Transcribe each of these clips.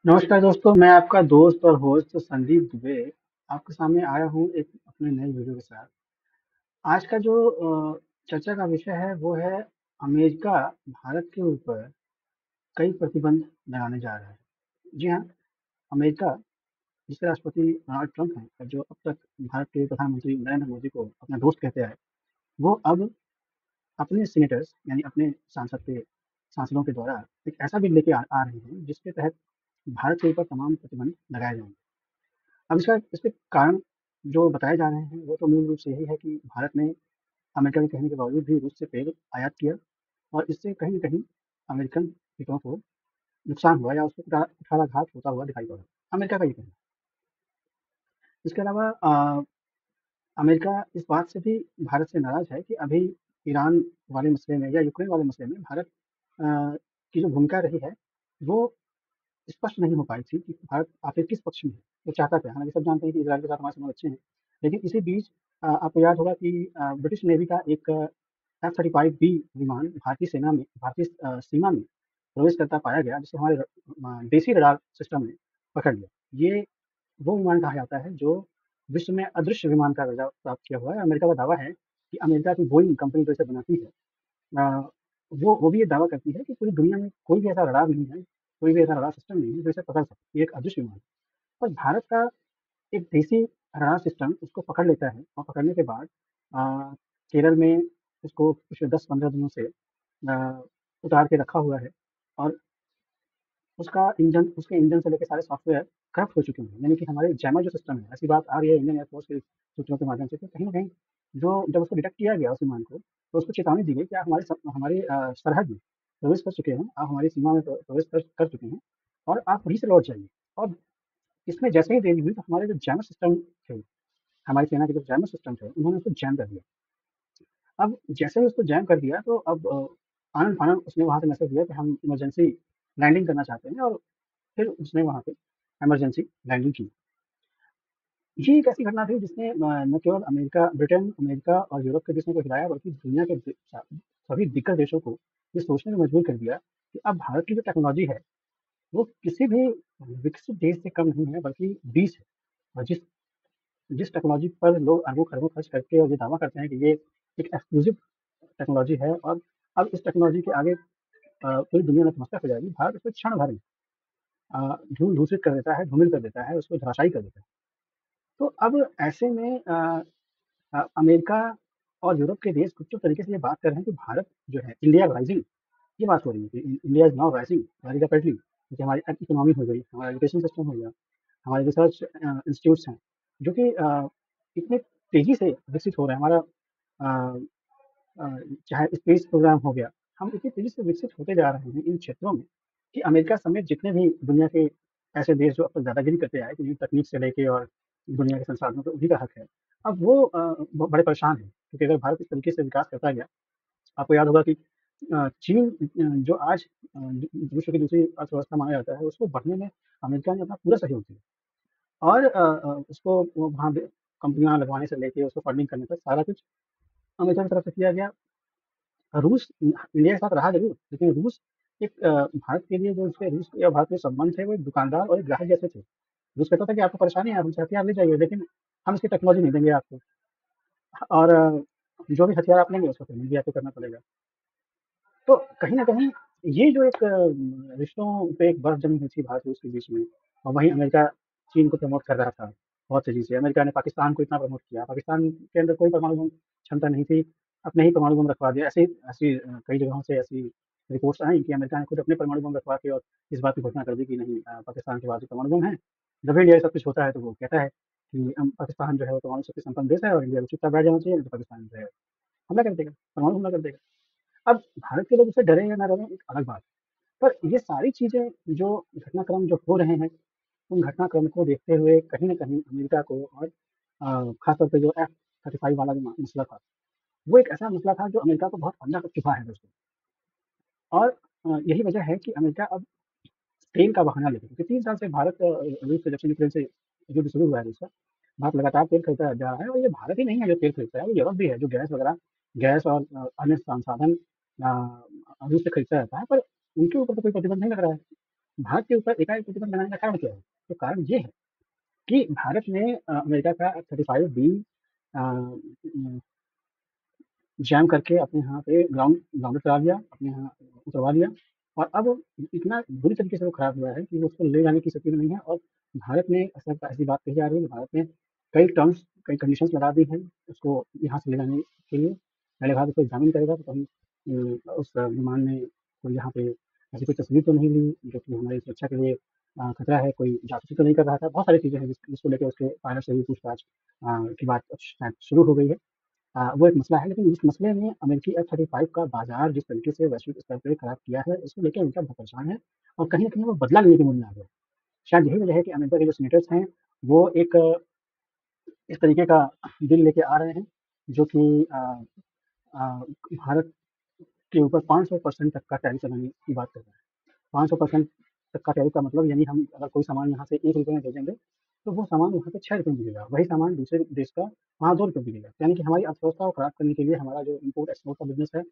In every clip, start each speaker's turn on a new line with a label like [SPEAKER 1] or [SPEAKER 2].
[SPEAKER 1] नमस्कार दोस्तों, मैं आपका दोस्त और होस्ट संदीप दुबे आपके सामने आया हूँ एक अपने नए वीडियो के साथ। आज का जो चर्चा का विषय है वो है अमेरिका भारत के ऊपर कई प्रतिबंध लगाने जा रहा है। जी हाँ, अमेरिका जिसके राष्ट्रपति डोनाल्ड ट्रंप हैं और जो अब तक भारत के प्रधानमंत्री नरेंद्र मोदी को अपना दोस्त कहते आए, वो अब अपने सीनेटर्स यानी अपने सांसदों के द्वारा एक ऐसा बिल लेके आ रहे हैं जिसके तहत भारत के ऊपर तमाम प्रतिबंध लगाए जाएंगे। अब इसका इसके कारण जो बताए जा रहे हैं वो तो मूल रूप से यही है कि भारत ने अमेरिका के कहने के बावजूद भी रूस से तेल आयात किया और इससे कहीं न कहीं अमेरिकन हितों को नुकसान हुआ या उसको कुठाराघात होता हुआ दिखाई पड़ा। अमेरिका का ये कहना है। इसके अलावा अमेरिका इस बात से भी भारत से नाराज़ है कि अभी ईरान वाले मसले में या यूक्रेन वाले मसले में भारत अ, की जो भूमिका रही है वो स्पष्ट नहीं हो पाई थी कि भारत आखिर किस पक्ष में है, वो चाहता क्या है। हालाँकि सब जानते हैं कि इज़राइल के साथ हमारे संबंध अच्छे हैं, लेकिन इसी बीच आपको याद होगा कि ब्रिटिश नेवी का एक F-35B विमान भारतीय सीमा में प्रवेश करता पाया गया, जिसे हमारे देसी रडार सिस्टम ने पकड़ लिया। ये वो विमान कहा जाता है जो विश्व में अदृश्य विमान का दर्जा प्राप्त किया हुआ है। अमेरिका का दावा है कि अमेरिका की बोइंग कंपनी जो इसे बनाती है, अ, वो भी ये दावा करती है कि पूरी दुनिया में कोई भी ऐसा रडार नहीं है, कोई भी ऐसा रडार सिस्टम नहीं है जो इसे पकड़ सके। ये एक अदृश्य विमान है। और भारत का एक देसी रडार सिस्टम उसको पकड़ लेता है और पकड़ने के बाद केरल में उसको पिछले 10-15 दिनों से उतार के रखा हुआ है और उसके इंजन से लेके सारे सॉफ्टवेयर करप्ट हो चुके हैं। यानी कि हमारे जैमर जो सिस्टम है, ऐसी बात आ रही है इंडियन एयरफोर्स के सूत्रों के माध्यम से कि कहीं न कहीं जो जब उसको डिटेक्ट किया गया उस विमान को, तो उसको चेतावनी दी गई कि आप हमारी सरहद में प्रवेश कर चुके हैं, आप हमारी सीमा में प्रवेश कर चुके हैं और आप वहीं से लौट जाइए। और इसमें जैसे ही देरी हुई तो हमारे जो जैमर सिस्टम थे, हमारी सेना के जो जैमर सिस्टम थे, उन्होंने उसको जैम कर दिया। अब जैसे ही उसको जैम कर दिया तो अब आनन-फानन उसने वहाँ से मैसेज दिया कि हम इमरजेंसी लैंडिंग करना चाहते हैं और फिर उसने वहाँ पे इमरजेंसी लैंडिंग की। ये एक ऐसी घटना थी जिसने न केवल अमेरिका और यूरोप के देशों को हिलाया बल्कि दुनिया के सभी दिग्गज देशों को ये सोचने में मजबूर कर दिया कि अब भारत की जो टेक्नोलॉजी है वो किसी भी विकसित देश से कम नहीं है बल्कि 20 है। और जिस जिस टेक्नोलॉजी पर लोग अरबों खरबों खर्च करके और ये दावा करते हैं कि ये एक एक्सक्लूसिव टेक्नोलॉजी है और अब इस टेक्नोलॉजी के आगे पूरी दुनिया नतमस्तक हो जाएगी। भारत उसको क्षण भर में धूल धूसरित कर देता है, धूमिल कर देता है, उसको धराशायी कर देता है। तो अब ऐसे में अमेरिका और यूरोप के देश कुछ तरीके से ये बात कर रहे हैं कि भारत जो है इंडिया राइजिंग, ये बात हो रही है कि India is now rising very rapidly, क्योंकि हमारी इकोनॉमी हो गई, हमारा एजुकेशन सिस्टम हो गया, हमारे रिसर्च इंस्टीट्यूट्स हैं जो कि इतने तेजी से विकसित हो रहे हैं। हमारा अ, अ, चाहे स्पेस प्रोग्राम हो गया, हम इतनी तेजी से विकसित होते जा रहे हैं इन क्षेत्रों में कि अमेरिका समेत जितने भी दुनिया के ऐसे देश जो अब तक दादागिरी करते आए कि तकनीक से लेके और दुनिया के संसाधनों पे उन्हीं का हक है, अब वो बड़े परेशान हैं, क्योंकि अगर भारत इस तरीके से विकास करता गया, आपको याद होगा कि चीन जो आज विश्व की दूसरी अर्थव्यवस्था माना जाता है, उसको बढ़ने में अमेरिका ने अपना पूरा सहयोग दिया और उसको वो वहाँ पे कंपनियाँ लगवाने से लेके उसको फंडिंग करने तक सारा कुछ अमेरिका की तरफ से किया गया। रूस इंडिया के साथ रहा ज़रूर, लेकिन रूस एक भारत के लिए जो उसके रूस या भारत के संबंध थे, वो एक दुकानदार और एक ग्राहक जैसे थे। रूस कहता था कि आपको परेशानी है, आप हमसे हथियार ले जाइए, लेकिन हम इसकी टेक्नोलॉजी नहीं देंगे आपको और जो भी हथियार आप लेंगे, उसका पेमेंट भी आपको करना पड़ेगा। तो कहीं न कहीं ये जो एक रिश्तों पे एक बर्फ़ जमी हुई थी भारत-रूस के बीच में और वहीं अमेरिका चीन को प्रमोट कर रहा था बहुत तेज़ी से। अमेरिका ने पाकिस्तान को इतना प्रमोट किया, पाकिस्तान के अंदर कोई परमाणु बम क्षमता नहीं थी, अपने ही परमाणु बम रखवा दिया। कई जगहों से ऐसी रिपोर्ट्स आई कि अमेरिका ने खुद अपने परमाणु बम रखवा के और इस बात की घोषणा कर दी कि नहीं, पाकिस्तान के पास भी परमाणु बम है। जब इंडिया के साथ कुछ होता है तो वो कहता है कि पाकिस्तान जो है वो परमाणु शक्ति संपन्न देश है और इंडिया को चुपचाप बैठ जाना चाहिए, नहीं तो पाकिस्तान जो है हमला कर देगा, परमाणु हमला कर देगा। अब भारत के लोग उससे डरे या ना डरे एक अलग बात है। पर ये सारी चीज़ें जो घटनाक्रम जो हो रहे हैं, उन घटनाक्रम को देखते हुए कहीं न कहीं अमेरिका को और ख़ास तौर पे जो F-35 वाला जो मसला था, वो एक ऐसा मसला था जो अमेरिका को बहुत अंदर तक चुभा है दोस्तों। और यही वजह है कि अमेरिका अब तेल का बहाना लेके, क्योंकि 3 साल से रूस से दक्षिण यूक्रेन से युद्ध शुरू हुआ है रूस का। भारत लगातार तेल खरीदता जा रहा है और ये भारत ही नहीं है जो तेल खरीदता है, वो यूरोप भी है जो गैस और अन्य संसाधन रूस से खरीदता रहता है, पर उनके ऊपर तो कोई प्रतिबंध नहीं लग रहा है। भारत के ऊपर एकाएक प्रतिबंध लगाने का कारण क्या है? तो कारण ये है कि भारत ने अमेरिका का F-35B जैम करके अपने यहाँ पे ग्राउंडेड करा लिया, अपने यहाँ उतरवा लिया, और अब इतना बुरी तरीके से वो खराब हुआ है कि वो उसको ले जाने की स्थिति में नहीं है। और भारत ने ऐसी बात कही जा रही है कि भारत ने कई कंडीशंस लगा दी हैं उसको यहाँ से ले जाने के लिए। पहले भारत उसको एग्जामिन करेगा तो कहीं उस विमान ने कोई यहाँ पे ऐसी कोई तस्वीर तो नहीं ली जो कि हमारी सुरक्षा के लिए खतरा है, कोई जासूसी तो नहीं कर रहा था। बहुत सारी चीज़ें हैं जिसको लेकर उसके पायलट से भी पूछताछ की बात शायद शुरू हो गई है। वो एक मसला है, लेकिन इस मसले में अमेरिकी F-35 का बाज़ार जिस तरीके से वैश्विक स्तर पे खराब किया है, उसको लेके अमेरिका बहुत परेशान है और कहीं न कहीं वो बदला लेने के मूड में आ गया है। शायद यही वजह है कि अमेरिका के जो सीनेटर्स हैं, वो एक इस तरीके का बिल लेके आ रहे हैं, जो कि भारत के ऊपर 500% तक का टैरिफ लगाने की बात कर रहा है। 500% तक का टैरिफ का मतलब यानी हम अगर कोई सामान यहाँ से ₹1 में भेजेंगे, तो वो सामान वहाँ पे ₹6 में मिलेगा। वही सामान दूसरे देश का वहाँ ₹2 में मिलेगा। यानी कि हमारी अर्थव्यवस्था को खराब करने के लिए, हमारा जो इम्पोर्ट-एक्सपोर्ट का बिज़नेस है,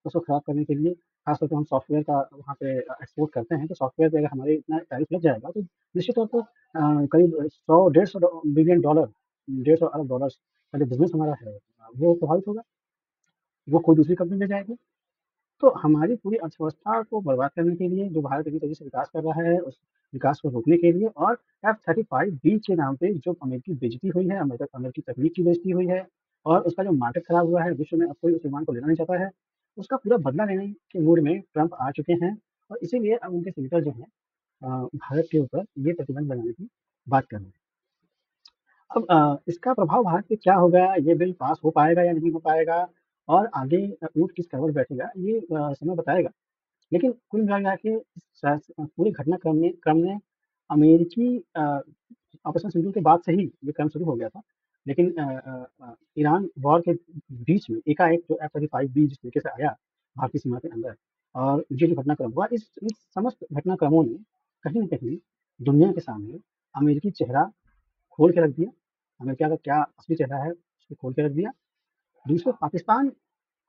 [SPEAKER 1] उसको खराब करने के लिए, खासतौर पे हम सॉफ्टवेयर का वहाँ पे एक्सपोर्ट करते हैं, तो सॉफ्टवेयर पे अगर हमारे इतना टैरिफ लग जाएगा, तो निश्चित तौर पर करीब 100 $150 बिलियन डॉलर, 150 अरब डॉलर्स का जो बिज़नेस हमारा है, वो प्रभावित होगा। वो कोई दूसरी कंपनी ले जाएगी। तो हमारी पूरी अर्थव्यवस्था को बर्बाद करने के लिए, जो भारत इतनी तेज़ी से विकास कर रहा है, उस विकास को रोकने के लिए, और F-35B के नाम पे जो अमेरिकी बेइज़्ज़ती हुई है, अमेरिकी तकनीक की बेइज़्ज़ती हुई है, और उसका जो मार्केट खराब हुआ है, विश्व में अब कोई उस विमान को लेना नहीं चाहता है, उसका पूरा बदला लेने के मूड में ट्रंप आ चुके हैं। और इसीलिए अब उनके सीनेटर जो हैं भारत के ऊपर ये प्रतिबंध लगाने की बात कर रहे हैं। अब इसका प्रभाव भारत पे क्या होगा, ये बिल पास हो पाएगा या नहीं हो पाएगा, और आगे ऊँट किस कवर बैठेगा, ये समय बताएगा। लेकिन कुल मिला के पूरे घटनाक्रम ने अमेरिकी ऑपरेशन सिंदूर के बाद से ही ये क्रम शुरू हो गया था। लेकिन ईरान वॉर के बीच में एकाएक जो F-35B जिस तरीके से आया भारतीय सीमा के अंदर, और ये जो घटनाक्रम हुआ, इस समस्त घटनाक्रमों ने कहीं न कहीं दुनिया के सामने अमेरिकी चेहरा खोल के रख दिया। अमेरिका का क्या असली चेहरा है, उसको खोल के रख दिया। दूसरा, पाकिस्तान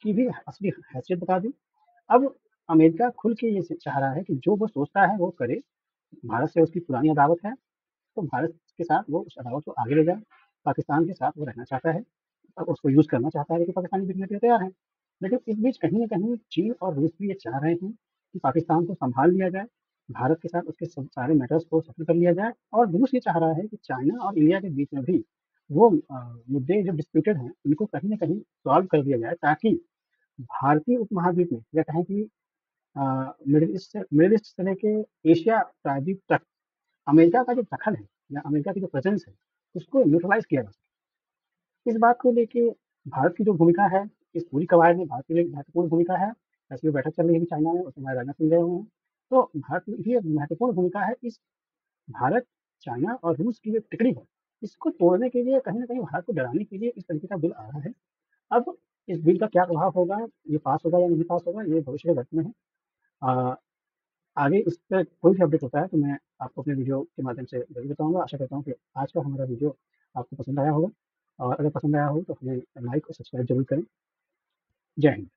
[SPEAKER 1] की भी असली हैसियत बता दी। अब अमेरिका खुल के ये चाह रहा है कि जो वो सोचता है वो करे। भारत से उसकी पुरानी अदावत है, तो भारत के साथ वो उस अदावत को आगे ले जाए। पाकिस्तान के साथ वो रहना चाहता है, और उसको यूज़ करना चाहता है, लेकिन पाकिस्तानी बिकने के लिए तैयार हैं। लेकिन इस बीच कहीं न कहीं चीन और रूस भी ये चाह रहे हैं कि पाकिस्तान को सँभाल लिया जाए, भारत के साथ उसके सब सारे मैटर्स को सेटल कर लिया जाए, और रूस ये चाह रहा है कि चाइना और इंडिया के बीच में भी वो मुद्दे जो डिस्प्यूटेड हैं, उनको कहीं न कहीं सॉल्व कर दिया जाए, ताकि भारतीय उपमहाद्वीप में, या कहें कि मिडल ईस्ट से लेके एशिया प्रायद्वीप तक अमेरिका का जो दखल है, या अमेरिका की जो प्रेज़ेंस है, उसको न्यूट्रलाइज़ किया जा सके। इस बात को लेके भारत की जो भूमिका है, इस पूरी कवायद में भारत की एक महत्वपूर्ण भूमिका है। ऐसी बैठक चल रही है चाइना में, उसमें हमारे राजनाथ सिंह गए हुए हैं। तो भारत की ये महत्वपूर्ण भूमिका है। इस भारत, चाइना और रूस की जो टिकड़ी है, इसको तोड़ने के लिए, कहीं न कहीं भारत को डराने के लिए इस तरीके का बिल आ रहा है। अब इस बिल का क्या प्रभाव होगा, ये पास होगा या नहीं पास होगा, ये भविष्य के गठन में है। अ, आगे इस पे कोई भी अपडेट होता है तो मैं आपको अपने वीडियो के माध्यम से ज़रूर बताऊँगा। आशा करता हूँ कि आज का हमारा वीडियो आपको पसंद आया होगा, और अगर पसंद आया हो तो हमें लाइक और सब्सक्राइब ज़रूर करें। जय हिंद।